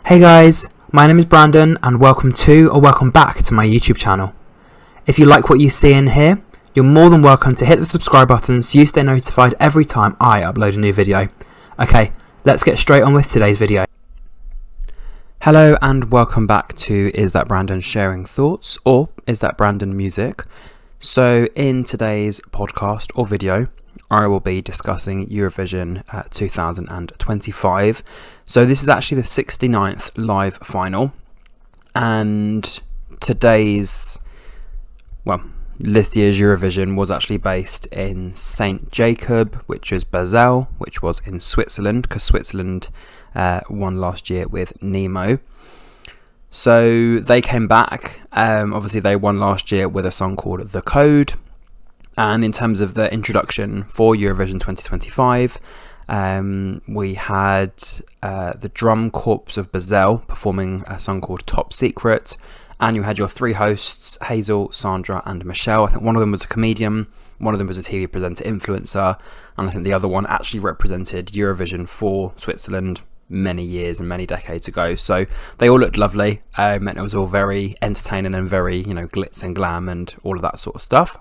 Hey guys, my name is Brandon and welcome back to my YouTube channel. If you like what you see in here, you're more than welcome to hit the subscribe button so you stay notified every time I upload a new video. Okay, let's get straight on with today's video. Hello and welcome back to Is That Brandon Sharing Thoughts, or Is That Brandon Music? So in today's podcast or video, I will be discussing Eurovision 2025. So this is actually the 69th live final, and this year's Eurovision was actually based in St. Jacob, which is Basel, which was in Switzerland, because Switzerland won last year with Nemo. So they came back, obviously they won last year with a song called The Code. And in terms of the introduction for Eurovision 2025, we had the Drum Corps of Basel performing a song called Top Secret. And you had your three hosts, Hazel, Sandra and Michelle. I think one of them was a comedian, one of them was a TV presenter influencer, and I think the other one actually represented Eurovision for Switzerland many years and many decades ago. So they all looked lovely, and it was all very entertaining and very, glitz and glam and all of that sort of stuff.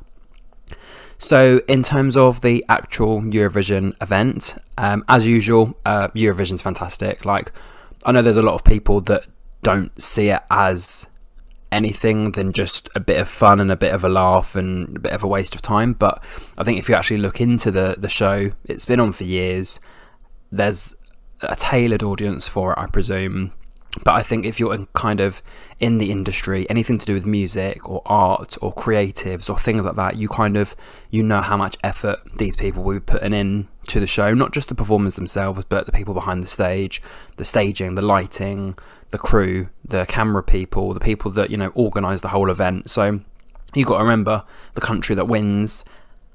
So in terms of the actual Eurovision event, as usual, Eurovision's fantastic. Like, I know there's a lot of people that don't see it as anything than just a bit of fun and a bit of a laugh and a bit of a waste of time, but I think if you actually look into the show, it's been on for years. There's a tailored audience for it, I presume. But I think if you're in the industry, anything to do with music or art or creatives or things like that, you know how much effort these people will be putting in to the show, not just the performers themselves, but the people behind the stage, the staging, the lighting, the crew, the camera people, the people that, organise the whole event. So you've got to remember, the country that wins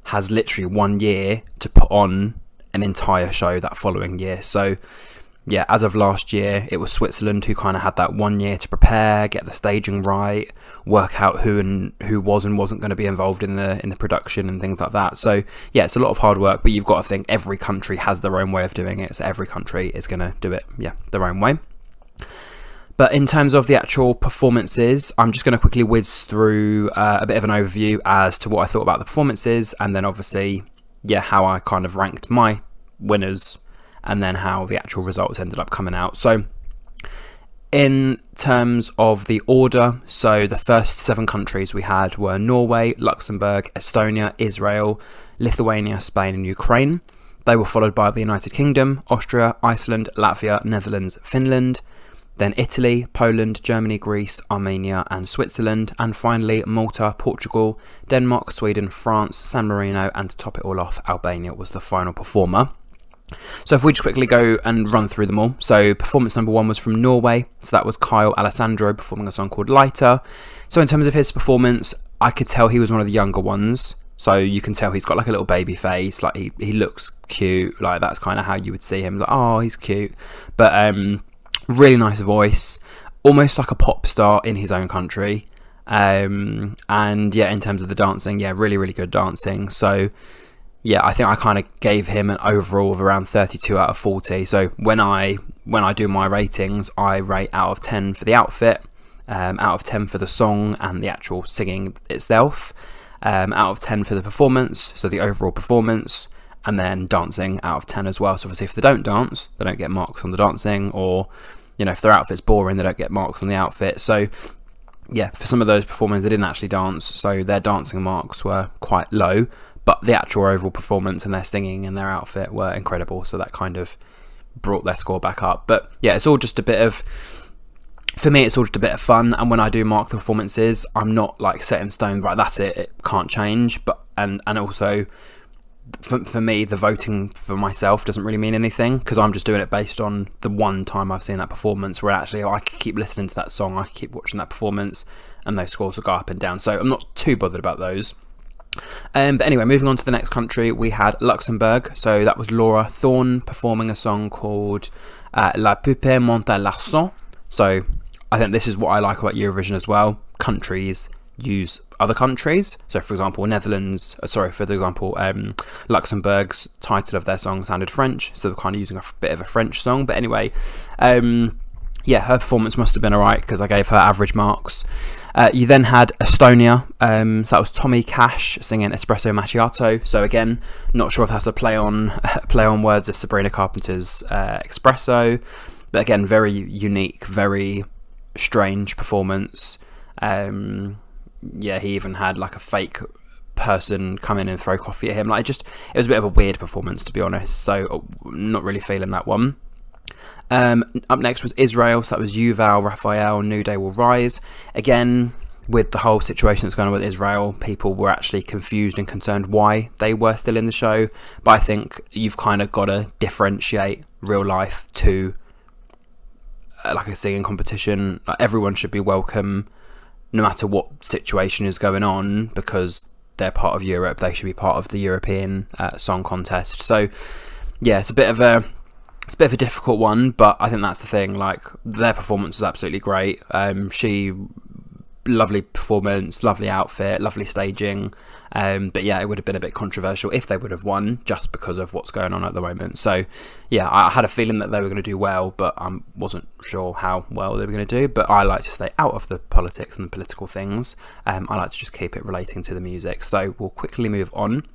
has literally 1 year to put on an entire show that following year. So yeah, as of last year, it was Switzerland who kind of had that 1 year to prepare, get the staging right, work out who was and wasn't going to be involved in the production and things like that. So yeah, it's a lot of hard work, but you've got to think every country has their own way of doing it. So every country is going to do it, their own way. But in terms of the actual performances, I'm just going to quickly whiz through a bit of an overview as to what I thought about the performances, and then obviously, how I kind of ranked my winners, and then how the actual results ended up coming out. So in terms of the order, so the first 7 countries we had were Norway, Luxembourg, Estonia, Israel, Lithuania, Spain and Ukraine. They were followed by the United Kingdom, Austria, Iceland, Latvia, Netherlands, Finland, then Italy, Poland, Germany, Greece, Armenia and Switzerland, and finally Malta, Portugal, Denmark, Sweden, France, San Marino, and to top it all off, Albania was the final performer. So if we just quickly go and run through them all. So performance number 1 was from Norway. So that was Kyle Alessandro performing a song called Lighter. So in terms of his performance, I could tell he was one of the younger ones. So you can tell he's got like a little baby face. Like he looks cute. Like that's kind of how you would see him. Like, oh, he's cute. But really nice voice. Almost like a pop star in his own country. And yeah, in terms of the dancing, really, really good dancing. So yeah, I think I kind of gave him an overall of around 32 out of 40. So when I do my ratings, I rate out of 10 for the outfit, out of 10 for the song and the actual singing itself, out of 10 for the performance, so the overall performance, and then dancing out of 10 as well. So obviously if they don't dance, they don't get marks on the dancing, or if their outfit's boring, they don't get marks on the outfit. So yeah, for some of those performers, they didn't actually dance, so their dancing marks were quite low. But the actual overall performance and their singing and their outfit were incredible. So that kind of brought their score back up. But yeah, it's all just a bit of fun. And when I do mark the performances, I'm not like set in stone, right, that's it can't change. But and also for me, the voting for myself doesn't really mean anything, because I'm just doing it based on the one time I've seen that performance, where actually I could keep listening to that song, I could keep watching that performance, and those scores will go up and down. So I'm not too bothered about those. But anyway, moving on to the next country, we had Luxembourg. So that was Laura Thorne performing a song called La Poupée Monte à l'Arçon. So I think this is what I like about Eurovision as well. Countries use other countries. So for example, Luxembourg's title of their song sounded French, so they're kind of using a bit of a French song. But anyway, yeah, her performance must have been alright because I gave her average marks. You then had Estonia, so that was Tommy Cash singing Espresso Macchiato. So again, not sure if that's a play on words of Sabrina Carpenter's Espresso, but again, very unique, very strange performance. Yeah, he even had like a fake person come in and throw coffee at him. Like, it was a bit of a weird performance, to be honest. So not really feeling that one. Up next was Israel, so that was Yuval, Raphael, New Day Will Rise. Again, with the whole situation that's going on with Israel, people were actually confused and concerned why they were still in the show. But I think you've kind of got to differentiate real life to like a singing competition. Like, everyone should be welcome no matter what situation is going on, because they're part of Europe. They should be part of the European Song Contest. So yeah, it's a bit of a difficult one, but I think that's the thing. Like, their performance was absolutely great. Lovely performance, lovely outfit, lovely staging. But yeah, it would have been a bit controversial if they would have won, just because of what's going on at the moment. So yeah, I had a feeling that they were going to do well, but I wasn't sure how well they were going to do. But I like to stay out of the politics and the political things. I like to just keep it relating to the music. So we'll quickly move on.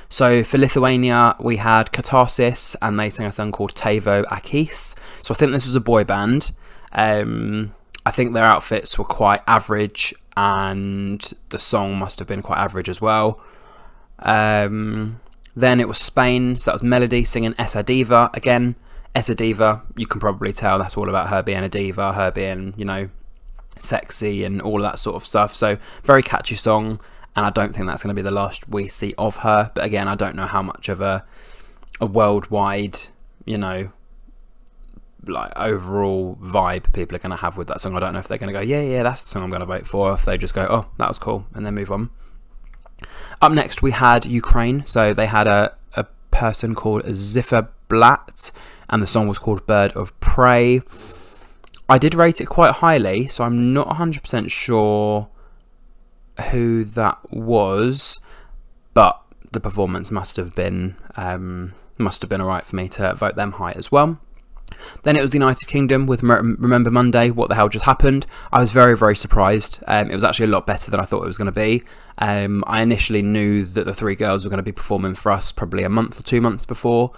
So for Lithuania, we had Catharsis, and they sang a song called Tavo Akis. So I think this was a boy band. I think their outfits were quite average, and the song must have been quite average as well. Then it was Spain, so that was Melody singing Esa Diva. Again, Esa Diva, you can probably tell that's all about her being a diva, her being, sexy and all of that sort of stuff. So very catchy song. And I don't think that's going to be the last we see of her. But again, I don't know how much of a worldwide, like overall vibe people are going to have with that song. I don't know if they're going to go, yeah, that's the song I'm going to vote for. Or if they just go, oh, that was cool, and then move on. Up next, we had Ukraine. So they had a person called Ziffer Blatt, and the song was called Bird of Prey. I did rate it quite highly, so I'm not 100% sure who that was, but the performance must have been alright for me to vote them high as well. Then it was the United Kingdom with Remember Monday, What the Hell Just Happened. I was very, very surprised. It was actually a lot better than I thought it was going to be. I initially knew that the three girls were going to be performing for us probably a month or 2 months before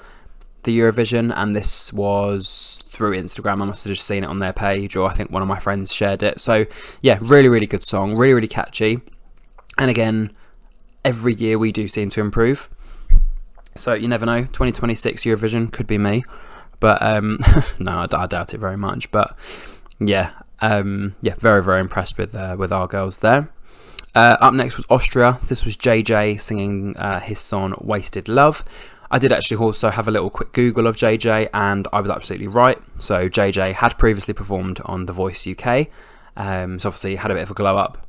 the Eurovision, and this was through Instagram. I must have just seen it on their page, or I think one of my friends shared it. So yeah, really, really good song, really, really catchy. And again, every year we do seem to improve. So you never know, 2026 Eurovision could be me. But no, I doubt it very much. But yeah, very, very impressed with our girls there. Up next was Austria. So this was JJ singing his song Wasted Love. I did actually also have a little quick Google of JJ, and I was absolutely right. So JJ had previously performed on The Voice UK. So obviously had a bit of a glow up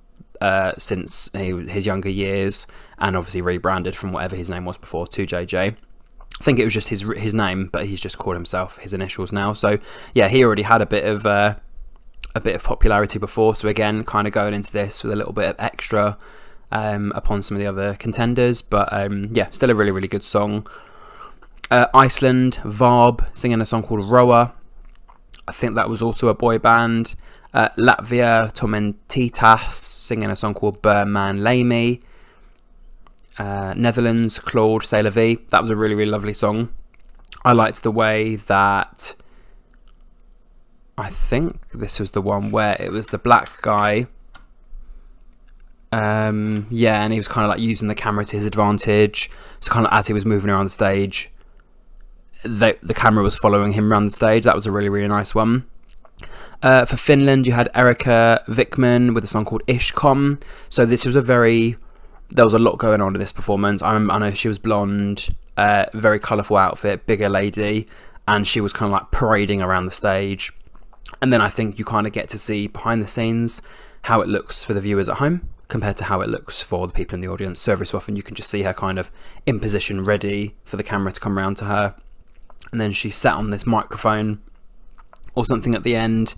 since his younger years, and obviously rebranded from whatever his name was before to JJ. I think it was just his name, but he's just called himself his initials now. So yeah, he already had a bit of popularity before. So again, kind of going into this with a little bit of extra upon some of the other contenders. But yeah, still a really, really good song. Iceland, Varb singing a song called Roa. I think that was also a boy band. Latvia, Tomentitas singing a song called Berman Lamy. Netherlands, Claude, C'est la Vie. That was a really, really lovely song. I liked the way that, I think this was the one where it was the black guy. And he was kind of like using the camera to his advantage. So kind of as he was moving around the stage, the camera was following him around the stage. That was a really, really nice one. For Finland, you had Erika Vikman with a song called Ishkom. So this was there was a lot going on in this performance. I know she was blonde, very colourful outfit, bigger lady, and she was kind of like parading around the stage. And then I think you kind of get to see behind the scenes how it looks for the viewers at home compared to how it looks for the people in the audience. So every so often you can just see her kind of in position, ready for the camera to come around to her. And then she sat on this microphone or something at the end,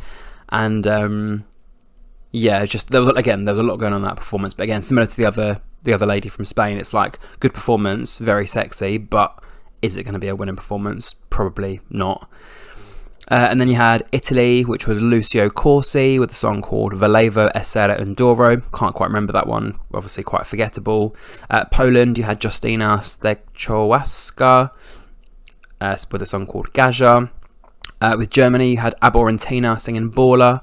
and there was a lot going on in that performance. But again, similar to the other lady from Spain, it's like good performance, very sexy, but is it going to be a winning performance? Probably not. And then you had Italy, which was Lucio Corsi with a song called Volevo essere un Doro. Can't quite remember that one, obviously quite forgettable. Poland, you had Justina Steczkowska with a song called Gaja. With Germany, you had Abor and Tina singing Baller.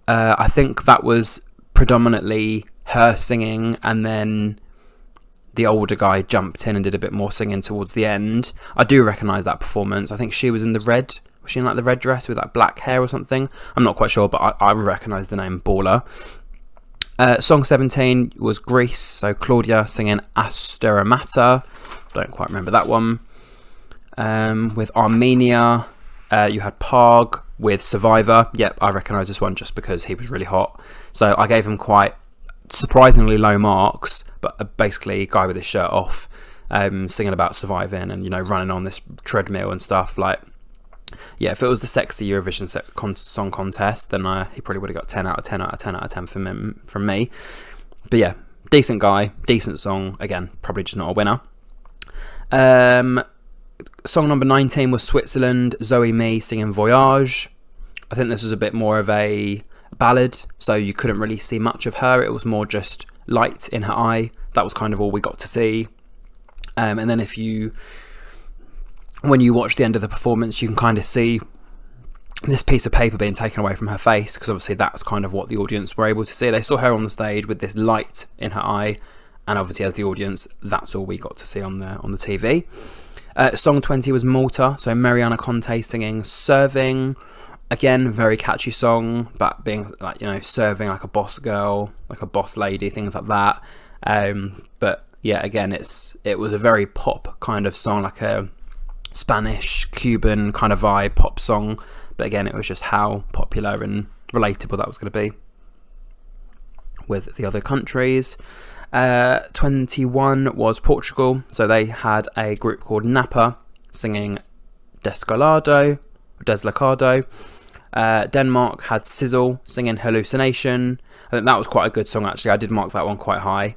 I think that was predominantly her singing, and then the older guy jumped in and did a bit more singing towards the end. I do recognise that performance. I think she was in the red. Was she in like the red dress with like black hair or something? I'm not quite sure, but I recognise the name Baller. Song 17 was Greece, so Claudia singing Asteramata. Don't quite remember that one. With Armenia, you had Parg with Survivor. Yep, I recognise this one just because he was really hot. So I gave him quite surprisingly low marks, but basically a guy with his shirt off, singing about surviving and, you know, running on this treadmill and stuff. Like, yeah, if it was the sexy Eurovision song contest, then he probably would have got 10 out of 10 out of 10 out of 10 from me. But yeah, decent guy, decent song. Again, probably just not a winner. Song number 19 was Switzerland, Zoe Me singing Voyage. I think this was a bit more of a ballad, so you couldn't really see much of her. It was more just light in her eye. That was kind of all we got to see. And then when you watch the end of the performance, you can kind of see this piece of paper being taken away from her face, because obviously that's kind of what the audience were able to see. They saw her on the stage with this light in her eye, and obviously as the audience, that's all we got to see on the TV. Song 20 was Malta, so Mariana Conte singing Serving. Again, very catchy song, but being like, you know, serving like a boss girl, like a boss lady, things like that. But yeah, again, it was a very pop kind of song, like a Spanish, Cuban kind of vibe pop song. But again, it was just how popular and relatable that was going to be with the other countries. 21 was Portugal, so they had a group called Napa singing Deslocado. Denmark had Sizzle singing Hallucination. I think that was quite a good song, actually. I did mark that one quite high.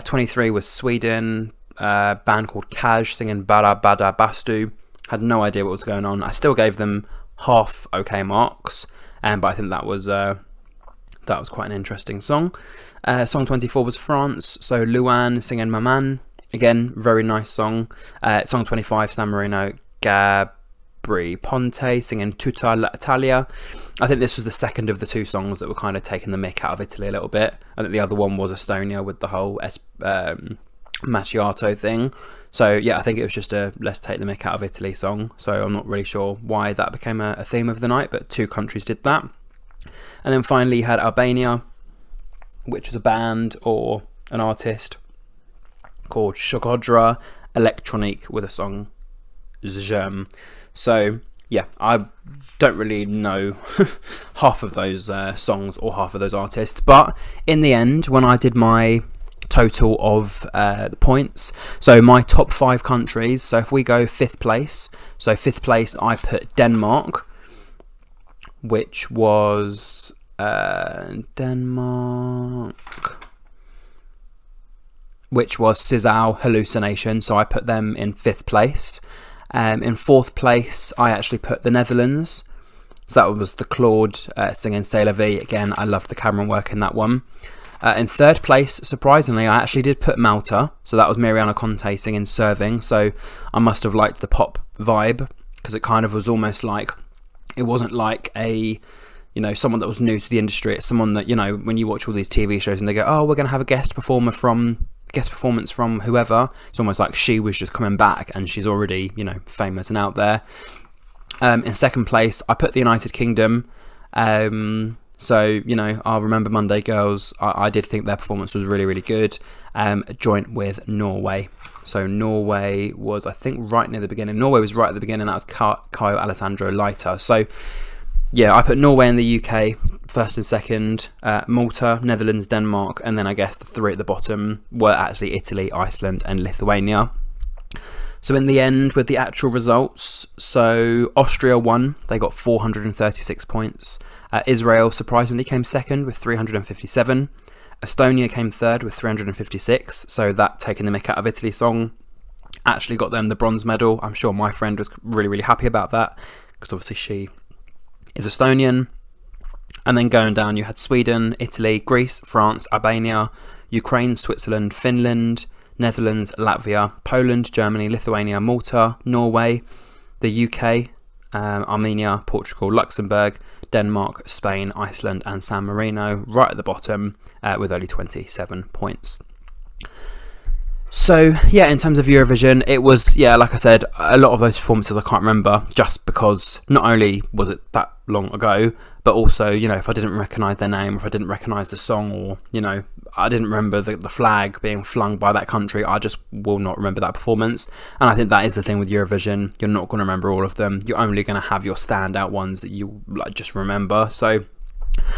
23 was Sweden, a band called Kaj singing Bara Bada Bastu. Had no idea what was going on. I still gave them half okay marks, but I think that was quite an interesting song. Song 24 was France, so Luan singing Maman. Again, very nice song. Song 25, San Marino, Gabri Ponte singing Tutta l'Italia. I think this was the second of the two songs that were kind of taking the mick out of Italy a little bit. I think the other one was Estonia with the whole macchiato thing. So yeah, I think it was just a let's take the mick out of Italy song. So I'm not really sure why that became a theme of the night, but two countries did that. And then finally you had Albania, which was a band or an artist called Shokodra Electronic with a song Zhem. So yeah, I don't really know half of those songs or half of those artists, but in the end, when I did my total of the points, so my top 5 countries, so if we go 5th place, so 5th place I put Denmark, which was Sisal Hallucination, so I put them in 5th place. In 4th place, I actually put the Netherlands. So that was the Claude singing C'est la vie. Again, I loved the camera work in that one. In 3rd place, surprisingly, I actually did put Malta. So that was Mariana Conte singing Serving. So I must have liked the pop vibe, because it kind of was almost like, it wasn't like a, you know, someone that was new to the industry. It's someone that, you know, when you watch all these TV shows and they go, oh, we're going to have a guest performance from whoever, it's almost like she was just coming back and she's already, you know, famous and out there. In 2nd place, I put the United Kingdom. So, you know, I'll Remember Monday Girls, I did think their performance was really, really good. Joint with Norway. So Norway was, I think, right near the beginning. Norway was right at the beginning. That was Caio Alessandro Leiter. So yeah, I put Norway in the UK, 1st and 2nd, Malta, Netherlands, Denmark, and then I guess the 3 at the bottom were actually Italy, Iceland, and Lithuania. So in the end, with the actual results, so Austria won, they got 436 points. Israel surprisingly came 2nd with 357. Estonia came 3rd with 356, so that Taking the Mick Out of Italy song actually got them the bronze medal. I'm sure my friend was really, really happy about that, because obviously she is Estonian. And then going down, you had Sweden, Italy, Greece, France, Albania, Ukraine, Switzerland, Finland, Netherlands, Latvia, Poland, Germany, Lithuania, Malta, Norway, the UK, Armenia, Portugal, Luxembourg, Denmark, Spain, Iceland and San Marino right at the bottom with only 27 points. So yeah, in terms of Eurovision, it was, yeah, like I said, a lot of those performances I can't remember, just because not only was it that long ago, but also, you know, if I didn't recognise their name, or if I didn't recognise the song, or, you know, I didn't remember the flag being flung by that country, I just will not remember that performance. And I think that is the thing with Eurovision, you're not going to remember all of them, you're only going to have your standout ones that you like just remember. So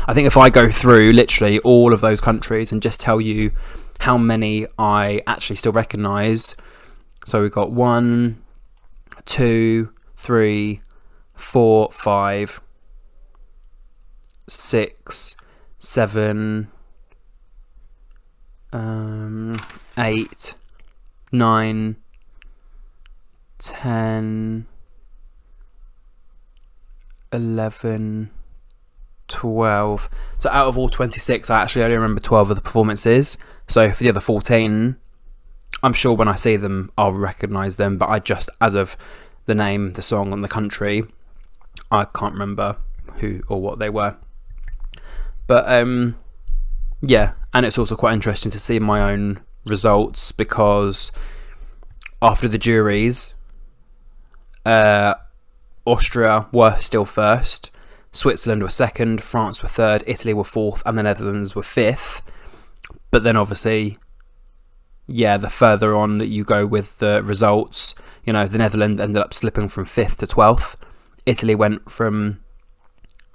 I think if I go through literally all of those countries and just tell you how many I actually still recognise, so we've got 1, 2, 3, 4, 5, 6, 7, 8, 9, 10, 11, 12. So out of all 26, I actually only remember 12 of the performances. So for the other 14, I'm sure when I see them, I'll recognise them. But I just, as of the name, the song and the country, I can't remember who or what they were. But yeah, and it's also quite interesting to see my own results, because after the juries, Austria were still first, Switzerland were second, France were third, Italy were fourth, and the Netherlands were fifth. But then obviously, yeah, the further on that you go with the results, you know, the Netherlands ended up slipping from 5th to 12th. Italy went from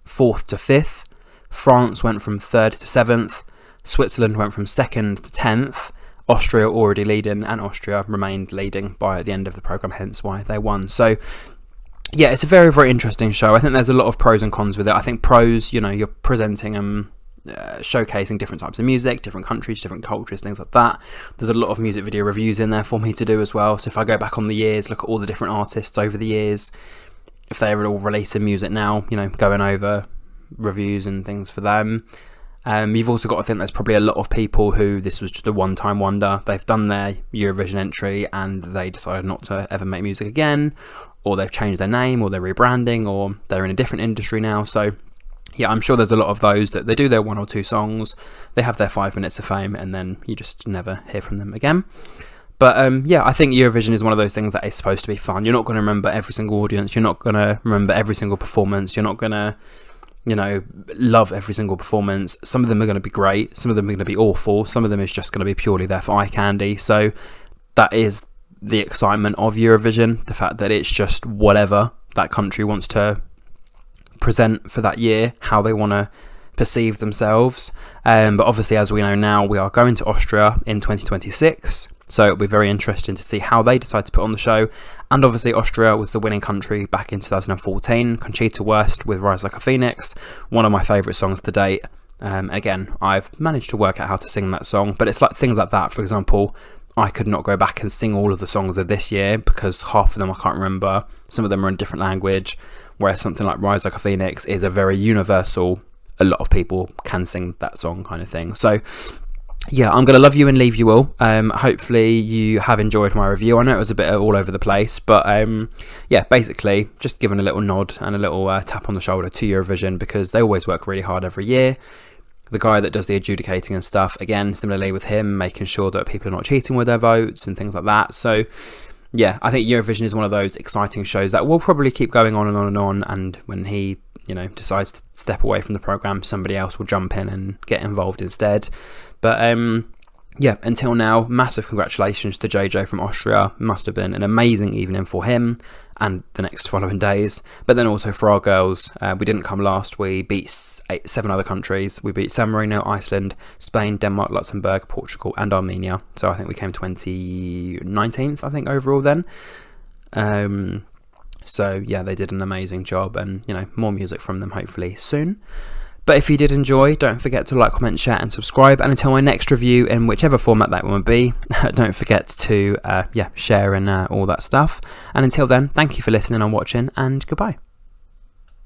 4th to 5th. France went from 3rd to 7th. Switzerland went from 2nd to 10th. Austria already leading, and Austria remained leading by the end of the programme, hence why they won. So yeah, it's a very, very interesting show. I think there's a lot of pros and cons with it. I think pros, you know, you're presenting showcasing different types of music, different countries, different cultures, things like that. There's a lot of music video reviews in there for me to do as well. So if I go back on the years, look at all the different artists over the years, if they ever all release music now, you know, going over reviews and things for them. You've also got to think there's probably a lot of people who this was just a one-time wonder. They've done their Eurovision entry and they decided not to ever make music again, or they've changed their name, or they're rebranding, or they're in a different industry now. So yeah, I'm sure there's a lot of those that they do their 1 or 2 songs, they have their 5 minutes of fame, and then you just never hear from them again. But yeah, I think Eurovision is one of those things that is supposed to be fun. You're not going to remember every single audience, you're not going to remember every single performance, you're not going to, you know, love every single performance. Some of them are going to be great, some of them are going to be awful, some of them is just going to be purely there for eye candy. So that is the excitement of Eurovision, the fact that it's just whatever that country wants to present for that year, how they want to perceive themselves. But obviously, as we know now, we are going to Austria in 2026, so it'll be very interesting to see how they decide to put on the show. And obviously Austria was the winning country back in 2014, Conchita Wurst with Rise Like a Phoenix, one of my favourite songs to date. Again, I've managed to work out how to sing that song, but it's like things like that. For example, I could not go back and sing all of the songs of this year because half of them I can't remember, some of them are in a different language, whereas something like Rise Like a Phoenix is a very universal, a lot of people can sing that song kind of thing. So yeah, I'm going to love you and leave you all. Hopefully you have enjoyed my review. I know it was a bit all over the place, but yeah, basically just giving a little nod and a little tap on the shoulder to Eurovision, because they always work really hard every year. The guy that does the adjudicating and stuff, again, similarly with him, making sure that people are not cheating with their votes and things like that. So yeah, I think Eurovision is one of those exciting shows that will probably keep going on and on and on, and when he, you know, decides to step away from the programme, somebody else will jump in and get involved instead. But yeah, until now, massive congratulations to JJ from Austria. Must have been an amazing evening for him and the next following days. But then also for our girls, we didn't come last. We beat 7 other countries. We beat San Marino, Iceland, Spain, Denmark, Luxembourg, Portugal and Armenia. So I think we came 19th, I think, overall then. So yeah, they did an amazing job, and you know, more music from them hopefully soon. But if you did enjoy, don't forget to like, comment, share and subscribe. And until my next review, in whichever format that will be, don't forget to share and all that stuff. And until then, thank you for listening and watching, and goodbye.